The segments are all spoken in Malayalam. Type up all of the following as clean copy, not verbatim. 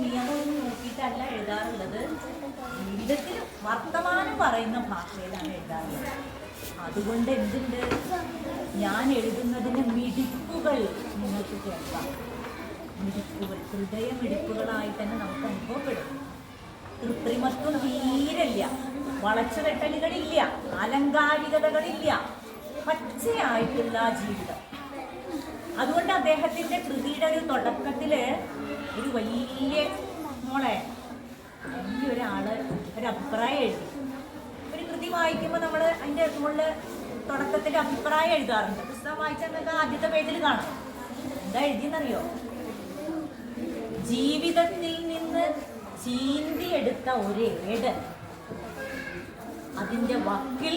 നിയമമൊന്നും നോക്കിയിട്ടല്ല എഴുതാറുള്ളത്. ജീവിതത്തിൽ വർത്തമാനം പറയുന്ന ഭാഷയിലാണ് എഴുതാറുള്ളത്. അതുകൊണ്ട് എന്തുണ്ട്, ഞാൻ എഴുതുന്നതിന് മിടിപ്പുകൾ നിങ്ങൾക്ക് കേൾക്കാം. മിടിപ്പുകൾ ഹൃദയമിടിപ്പുകളായി തന്നെ നമുക്ക് അനുഭവപ്പെടും. കൃത്രിമത്വം തീരില്ല, വളച്ചുകെട്ടലുകളില്ല, അലങ്കാരികതകളില്ല, പച്ചയായിട്ടുള്ള ജീവിതം. അതുകൊണ്ട് അദ്ദേഹത്തിൻ്റെ കൃതിയുടെ ഒരു തുടക്കത്തില് ഒരു വലിയ മോളെ വലിയൊരാള് ഒരു അഭിപ്രായം എഴുതി. ഒരു കൃതി വായിക്കുമ്പോൾ നമ്മൾ അതിൻ്റെ മുകളിൽ തുടക്കത്തിൽ അഭിപ്രായം എഴുതാറുണ്ട്. പുസ്തകം വായിച്ചാൽ നിങ്ങൾക്ക് ആദ്യത്തെ പേജിൽ കാണാം. എന്താ എഴുതിയെന്നറിയോ? ജീവിതത്തിൽ നിന്ന് ചീന്തിയെടുത്ത ഒരേട് അതിൻ്റെ വക്കിൽ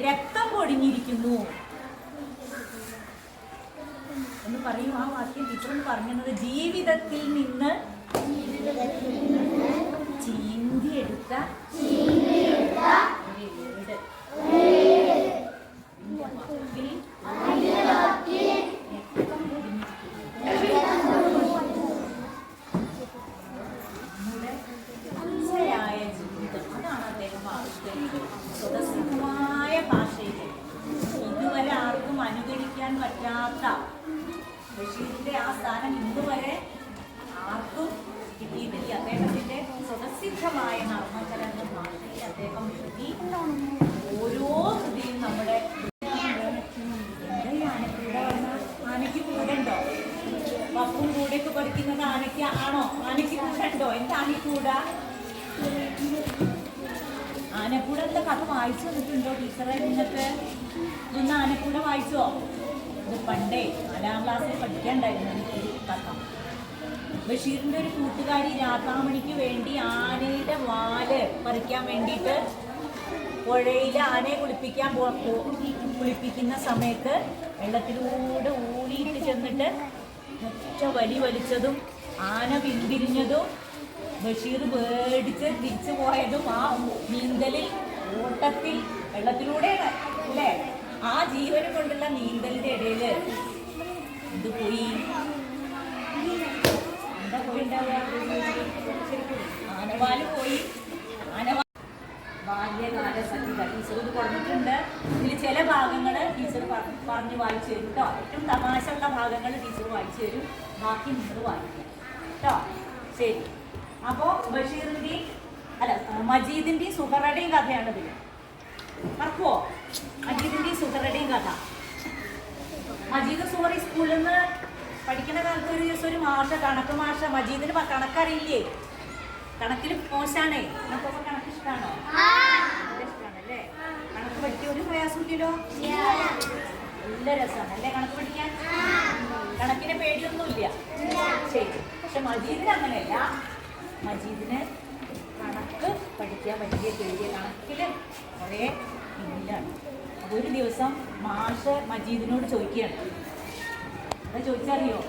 രക്തം പൊടിഞ്ഞിരിക്കുന്നു എന്ന് പറയും. ആ വാക്യം ടീച്ചർ പറഞ്ഞത് ജീവിതത്തിൽ നിന്ന് ചീന്തിയെടുത്ത ജീവിതം, അതാണ് അദ്ദേഹം ആവിഷ്കരിക്കുന്നത് സ്വതസിദ്ധമായ ഭാഷയിൽ. ഇതുവരെ ആർക്കും അനുകരിക്കാൻ പറ്റാത്ത ബഷീറിന്റെ ആ സ്ഥാനം ഇന്നുവരെ ആർക്കും കിട്ടിയിട്ടില്ല. അദ്ദേഹത്തിന്റെ സ്വതസിദ്ധമായ നർമ്മകലർന്ന ഭാഷയിൽ അദ്ദേഹം എഴുതി. ഓരോ കൃതിയും നമ്മുടെ ആനയ്ക്ക് കൂടണ്ടോ? പപ്പും കൂടെയൊക്കെ പഠിക്കുന്നത് ആനയ്ക്ക് ആണോ? ആനയ്ക്ക് കൂടണ്ടോ? എന്താ ആനക്കൂടാ? ആനക്കൂടത്തെ കഥ വായിച്ചു വന്നിട്ടുണ്ടോ ടീച്ചറെ? നിങ്ങൾക്ക് ഇന്ന് ആനക്കൂട വായിച്ചോ? ഇത് പണ്ടേ 4ാം ക്ലാസ്സിൽ പഠിക്കാണ്ടായിരുന്നു എനിക്കൊരു കഥ. ബഷീറിൻ്റെ ഒരു കൂട്ടുകാരി രാധാമണിക്ക് വേണ്ടി ആനയുടെ വാല് പറിക്കാൻ വേണ്ടിയിട്ട് പുഴയിൽ ആനയെ കുളിപ്പിക്കുന്ന സമയത്ത് വെള്ളത്തിലൂടെ ഊളിയിട്ട് ചെന്നിട്ട് ഒറ്റ വലി വലിച്ചതും ആന പിന്തിരിഞ്ഞതും ബഷീർ പേടിച്ച് തിരിച്ചു പോയതും ആ നീന്തലിൽ ഓട്ടത്തിൽ വെള്ളത്തിലൂടെ അല്ലേ, ആ ജീവനും കൊണ്ടുള്ള നീന്തലിന്റെ ഇടയില് ഇത് പോയി. എന്താ പോയിണ്ടാവുക? ആനവാല് പോയി. ബാല്യകാല സഖിത ടീച്ചർ ഇത് കൊടുത്തിട്ടുണ്ട്. ഇതിൽ ചില ഭാഗങ്ങൾ ടീച്ചർ പറഞ്ഞ് വായിച്ചു തരും കേട്ടോ. ഏറ്റവും തമാശ ഉള്ള ഭാഗങ്ങൾ ടീച്ചർ വായിച്ചു തരും, ബാക്കി നിങ്ങൾ വായിക്കാം കേട്ടോ. ശരി. അപ്പോൾ ബഷീറിൻ്റെയും മജീദിൻ്റെയും സുഹറയുടെയും കഥയാണ് ഇതിൽ. മറക്കുവോ? മജീദിൻ്റെയും സുഹറയുടെയും കഥ. മജീദ് സുഹറി സ്കൂളിൽ നിന്ന് പഠിക്കുന്ന കാലത്ത് ഒരു ദിവസം ഒരു കണക്ക് മാഷ മജീദിന് കണക്കറിയില്ലേ, കണക്കിൽ മോശാണേ. നമുക്കൊക്കെ കണക്ക് ഇഷ്ടമാണോ? ഇഷ്ടമാണല്ലേ? കണക്ക് പഠിക്കാൻ ഒരു പ്രയാസമില്ലല്ലോ, നല്ല രസമാണ് അല്ലേ കണക്ക് പഠിക്കാൻ? കണക്കിന് പേടിയൊന്നുമില്ല. ശരി. പക്ഷെ മജീദിന് അങ്ങനെയല്ല. മജീദിന് കണക്ക് പഠിക്കാൻ വലിയ പേടിയ, കണക്കില് കുറേ പിന്നിലാണ്. ഒരു ദിവസം മാഷ് മജീദിനോട് ചോദിക്കുകയാണ്. എന്താ ചോദിച്ചറിയോ?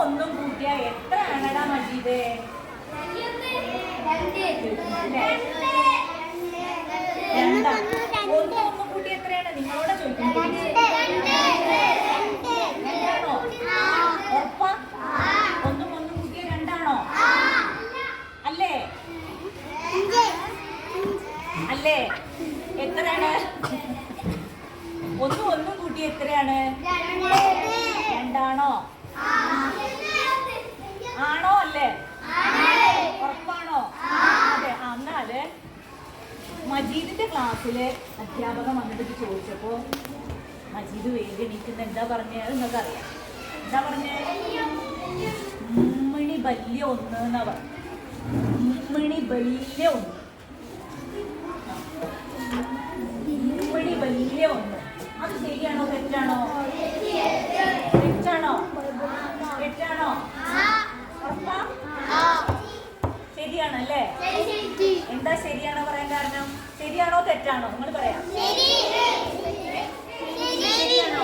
ഒന്നും കൂട്ടിയാ എത്ര ആണടാ മജീദേ? ഒന്നും കൂട്ടി എത്രയാണ്? നിങ്ങളോട് ചോദിക്കുന്നത്. രണ്ടാണോ? ഉറപ്പാ? ഒന്നും കൂട്ടിയ രണ്ടാണോ? അല്ലേ? അല്ലേ? എത്രയാണ്? ഒന്നും കൂട്ടി എത്രയാണ്? രണ്ടാണോ? ആണോ? അല്ലേ? ഉറപ്പാണോ? അതെ. എന്നാല് മജീദിന്റെ ക്ലാസ്സില് അധ്യാപകൻ വന്നിട്ട് ചോദിച്ചപ്പോ മജീദ് വേഗം എണീക്കുന്ന എന്താ പറഞ്ഞത് നിങ്ങൾക്ക് അറിയാം? എന്താ പറഞ്ഞേ? ഉമ്മണി വലിയ ഒന്ന് എന്നാ പറഞ്ഞു. ഉമ്മണി വലിയ ഒന്ന്, ഉമ്മണി വലിയ ഒന്ന്. അത് ശരിയാണോ തെറ്റാണോ? തെറ്റാണോ? തെറ്റാണോ? ഉറപ്പാ? ശരിയാണല്ലേ? എന്താ ശരിയാണോ പറയാൻ കാരണം? ശരിയാണോ തെറ്റാണോ? നിങ്ങൾ പറയാം. ശരിയാണോ?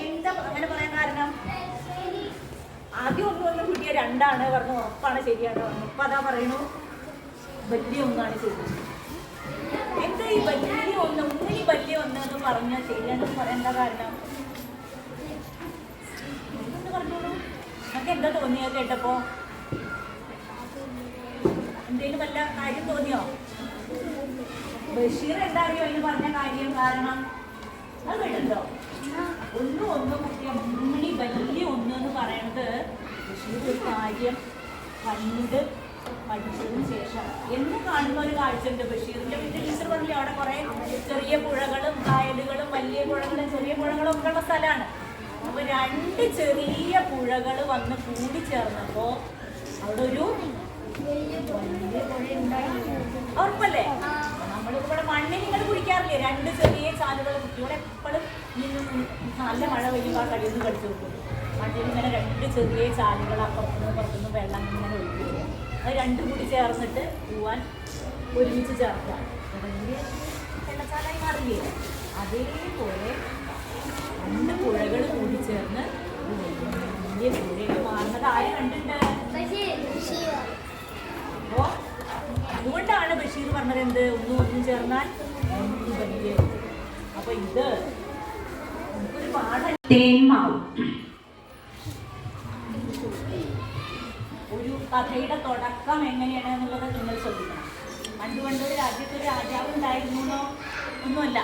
എന്താ അങ്ങനെ പറയാൻ കാരണം? ആദ്യം ഒന്നും കിട്ടിയ രണ്ടാണ് പറഞ്ഞു, ഉറപ്പാണ് ശരിയാണ് പറഞ്ഞു. ഇപ്പൊ അതാ പറയണു വലിയ ഒന്നാണ് ശരി. എന്താ ഈ വലിയ ഒന്ന്, ഉമ്മണി വലിയ ഒന്ന് എന്ന് പറഞ്ഞാൽ ശരിയാണെന്ന് പറയേണ്ട കാരണം? പറഞ്ഞോളൂ. നമുക്ക് എന്താ തോന്നിയത് കേട്ടപ്പോ? എന്തേലും വല്ല കാര്യം തോന്നിയോ? ബഷീർ എന്താ അറിയോ അതിന് പറഞ്ഞ കാര്യം? കാരണം അത് കേട്ടോ, ഒന്ന് കുട്ടിയ മുമ്മിണി വലിയ ഒന്ന് എന്ന് പറയണത് ബഷീർ ഒരു കാര്യം കണ്ട് പഠിച്ചതിന് ശേഷം എന്ന് കാണുന്ന ഒരു കാഴ്ച ഉണ്ട് ബഷീറിന്റെ. പിന്നെ ടീച്ചർ പറഞ്ഞില്ലേ അവിടെ കുറെ ചെറിയ പുഴകളും കായലുകളും വലിയ പുഴകളും ചെറിയ പുഴകളും ഒക്കെ ഉള്ള സ്ഥലമാണ്. അപ്പൊ 2 ചെറിയ പുഴകൾ വന്ന് കൂടിച്ചേർന്നപ്പോ അവിടെ ഒരു വലിയ പുഴ ഉണ്ടായി. ഉറപ്പല്ലേ? നമ്മളിവിടെ മണ്ണിൽ നിങ്ങൾ കുടിക്കാറില്ലേ 2 ചെറിയ ചാലുകൾ? കുട്ടിയോടെ എപ്പോഴും ഈ നല്ല മഴ പെയ്യുമ്പോൾ കഴിയുന്നു കടിച്ചു നോക്കും. മണ്ണിൽ ഇങ്ങനെ 2 ചെറിയ ചാലുകൾ അപ്പുറത്തുനിന്ന് പുറത്തുനിന്ന് വെള്ളം ഇങ്ങനെ ഒഴിക്കും. അത് 2 കൂടി ചേർന്നിട്ട് പോവാൻ ഒരുമിച്ച് ചേർക്കുക. വലിയ വെള്ളച്ചാലായി മാറില്ലേ? അതേപോലെ 2 പുഴകൾ കൂടി ചേർന്ന് വലിയ പുഴയിൽ മാറുന്നത് ആര് കണ്ടിട്ടുണ്ട്? അപ്പോ അതുകൊണ്ടാണ് ബഷീർ പറഞ്ഞത് എന്ത്? ഒന്നും ചേർന്നാൽ വലിയ. അപ്പൊ ഇത് നമുക്കൊരു പാഠം. തേന്മാവ് ഒരു കഥയുടെ തുടക്കം എങ്ങനെയാണ് എന്നുള്ളത് നിങ്ങൾ ശ്രദ്ധിക്കണം. പണ്ട് രാജ്യത്ത് ഒരു രാജാവ് ഉണ്ടായിരുന്നോ ഒന്നുമല്ല,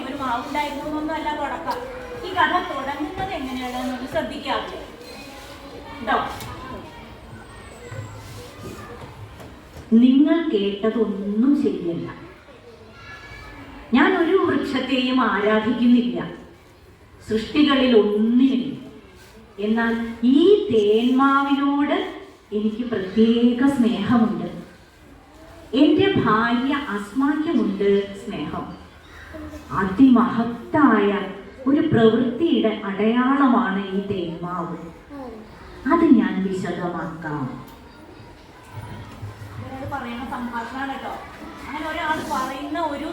ഒരു മാവ് ഉണ്ടായിരുന്നു എന്നൊന്നുമല്ല തുടക്കം. ഈ കഥ തുടങ്ങുന്നത് എങ്ങനെയാണ് എന്നുള്ളത് ശ്രദ്ധിക്കാറില്ല കേട്ടോ. നിങ്ങൾ കേട്ടതൊന്നും ശരിയല്ല. ഞാൻ ഒരു വൃക്ഷത്തെയും ആരാധിക്കുന്നില്ല, സൃഷ്ടികളിൽ ഒന്നിനും. എന്നാൽ ഈ തേന്മാവിനോട് എനിക്ക് പ്രത്യേക സ്നേഹമുണ്ട്. എൻ്റെ ഭാര്യ അസ്മാക്കുമുണ്ട് സ്നേഹം. അതിമഹത്തായ ഒരു പ്രവൃത്തിയുടെ അടയാളമാണ് ഈ തേന്മാവ്. അത് ഞാൻ വിശദമാക്കാം. പറയുന്ന സംഭാഷണമാണ് കേട്ടോ. അങ്ങനെ ഒരാൾ പറയുന്ന ഒരു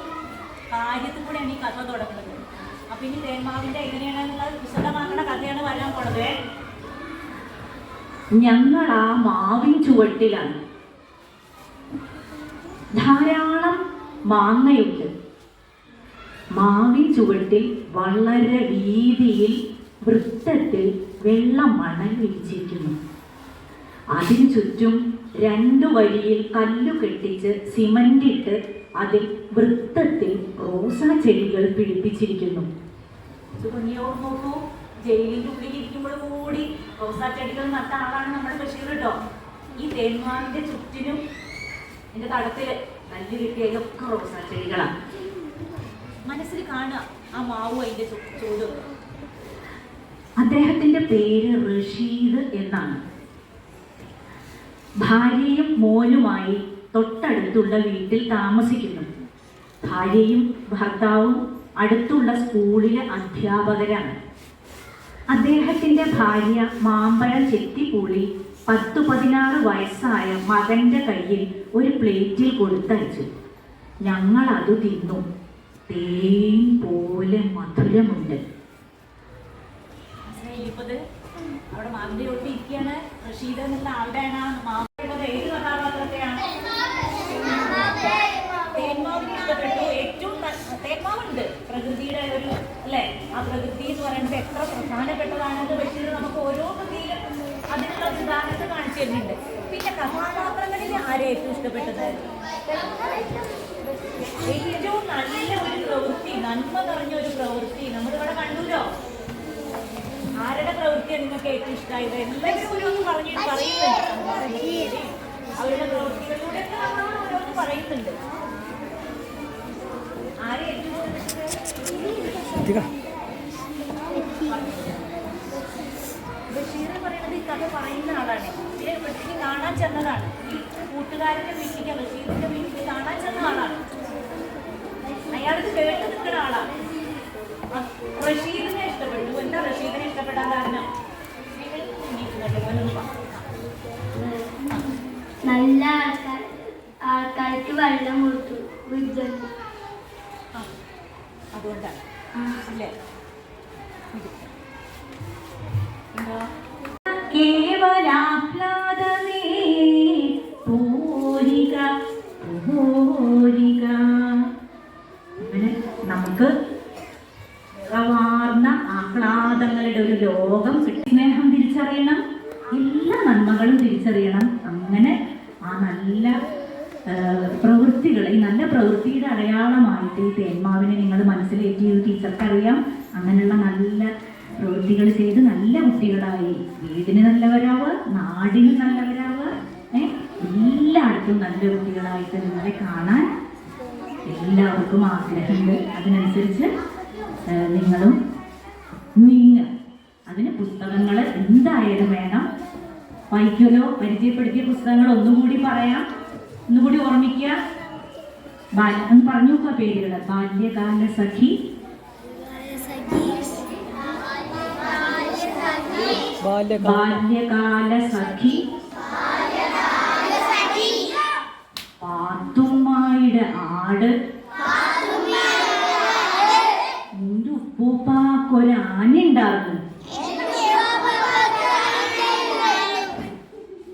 കാര്യത്തിൽ കൂടെയാണ് ഈ കഥ തുടങ്ങുന്നത്. അപ്പൊ ഇനി തേന്മാവിന്റെ എങ്ങനെയാണെന്നുള്ളത് വിശദമാക്കുന്ന കഥയാണ് വരാൻ പോണത്. ഞങ്ങൾ ആ മാവിൻ ചുവട്ടിലാണ്. ധാരാളം മാങ്ങയുണ്ട്. മാവിൻ ചുവട്ടിൽ വളരെ വീതിയിൽ വൃത്തത്തിൽ വെള്ള മണൽ വിരിച്ചിരിക്കുന്നു. അതിനു ചുറ്റും 2 വരിയിൽ കല്ലു കെട്ടിച്ച് സിമന്റിട്ട് അതിൽ വൃത്തത്തിൽ റോസാ ചെടികൾ പിടിപ്പിച്ചിരിക്കുന്നു. നോക്കൂ, ജയിലിന്റെ ഉള്ളിൽ ഇരിക്കുമ്പോൾ കൂടി റോസാ ചെടികൾ നട്ട ആളാണ് നമ്മുടെ ബഷീർ കേട്ടോ. ഈ തേന്മാവിന്റെ ചുറ്റിനും എന്റെ തടത്തില് കല്ല് കിട്ടിയതൊക്കെ റോസാ ചെടികളാണ്. മനസ്സിൽ കാണുക ആ മാവും അതിന്റെ ചൂടും. അദ്ദേഹത്തിന്റെ പേര് റഷീദ് എന്നാണ്. ഭാര്യയും മോനുമായി തൊട്ടടുത്തുള്ള വീട്ടിൽ താമസിക്കുന്നു. ഭാര്യയും ഭർത്താവും അടുത്തുള്ള സ്കൂളിലെ അധ്യാപകരാണ്. അദ്ദേഹത്തിന്റെ ഭാര്യ മാമ്പഴം ചെത്തിപ്പൂളി 10-16 വയസ്സായ മകന്റെ കയ്യിൽ ഒരു പ്ലേറ്റിൽ കൊടുത്തയച്ചു. ഞങ്ങൾ അത് തിന്നു. തേൻ പോലെ മധുരമുണ്ട്. അവിടെ മാവിന്റെ ഒട്ടി ഇരിക്കുകയാണ്. റഷീദ് എന്നുള്ള ആളുടെയാണ്. മാവിയുടെ ഏത് കഥാപാത്രത്തെയാണ്? തേന്മാവിന് ഇഷ്ടപ്പെട്ടു. ഏറ്റവും തേന്മാവുണ്ട് പ്രകൃതിയുടെ ഒരു അല്ലെ, ആ പ്രകൃതി എന്ന് പറയുന്നത് എത്ര പ്രധാനപ്പെട്ടതാണെന്ന് ബഷീർ നമുക്ക് ഓരോ കൃതിയിലും അതിനുള്ള ഉദാഹരണത്തെ കാണിച്ചു തരുന്നുണ്ട്. പിന്നെ കഥാപാത്രങ്ങളിൽ ആരെ ഏറ്റവും ഇഷ്ടപ്പെട്ടത്? ഏറ്റവും നല്ല ഒരു പ്രവൃത്തി, നന്മ നിറഞ്ഞ ഒരു പ്രവൃത്തി നമ്മളിവിടെ കണ്ടൂലോ. ആരുടെ പ്രവൃത്തിയാണ് നിങ്ങൾക്ക് ഏറ്റവും ഇഷ്ടമായത്? എല്ലാവരും ഓരോന്ന് പറയുന്നുണ്ട്. അവരുടെ പ്രവൃത്തികളിലൂടെ ഓരോന്ന് പറയുന്നുണ്ട്. ആരെ ഏറ്റവും ബഷീർ പറയുന്നത് ഈ കഥ പറയുന്ന ആളാണ്. വീട്ടിൽ കാണാൻ ചെന്നതാണ്. ഈ കൂട്ടുകാരന്റെ വീട്ടിലേക്ക് ബഷീറിന്റെ വീട്ടിൽ കാണാൻ ചെന്ന ആളാണ്. അയാൾക്ക് കേട്ട് നിൽക്കുന്ന ആളാണ്. റഷീദിനെ ഇഷ്ടപ്പെട്ടു. എന്താ റഷീദിനെ ഇഷ്ടപ്പെടാൻ കാരണം? നല്ല ആൾക്കാർക്ക് വെള്ളം കൊടുത്തു. അതുകൊണ്ടാണ് അല്ലേ? കേവലാഹ്ലാദമേ പൂരിക പൂരിക. അങ്ങനെ നമുക്ക് വാർന്ന ആഹ്ലാദങ്ങളുടെ ഒരു ലോകം കിട്ടി. സ്നേഹം തിരിച്ചറിയണം, എല്ലാ നന്മകളും തിരിച്ചറിയണം. അങ്ങനെ ആ നല്ല പ്രവൃത്തികൾ, ഈ നല്ല പ്രവൃത്തിയുടെ അടയാളമായിട്ട് ഈ തേന്മാവിനെ നിങ്ങൾ മനസ്സിലേറ്റി ടീച്ചർക്കറിയാം. അങ്ങനെയുള്ള നല്ല പ്രവൃത്തികൾ ചെയ്ത് നല്ല കുട്ടികളായി വീടിന് നല്ലവരാവുക, നാടിന് നല്ലവരാവുക, എല്ലായിടത്തും നല്ല കുട്ടികളായിട്ട് നിങ്ങളെ കാണാൻ എല്ലാവർക്കും ആഗ്രഹമുണ്ട്. അതിനനുസരിച്ച് നിങ്ങളും നീങ്ങുക. അതിന് പുസ്തകങ്ങൾ എന്തായാലും വേണം. വായിക്കുമല്ലോ, പരിചയപ്പെടുത്തിയ പുസ്തകങ്ങൾ ഒന്നുകൂടി പറയാം, ഒന്നുകൂടി ഓർമ്മിക്കുക. ഒന്ന് പറഞ്ഞു നോക്കുക പേരുകൾ. ബാല്യകാല സഖി, ബാല്യകാല സഖി, പാത്തുമ്മായുടെ ആട്, എന്റെ ഉപ്പൂപ്പാക്കൊരാനുണ്ടായിരുന്നു,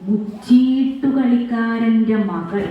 മുച്ചീട്ടുകളിക്കാരന്റെ മകൾ,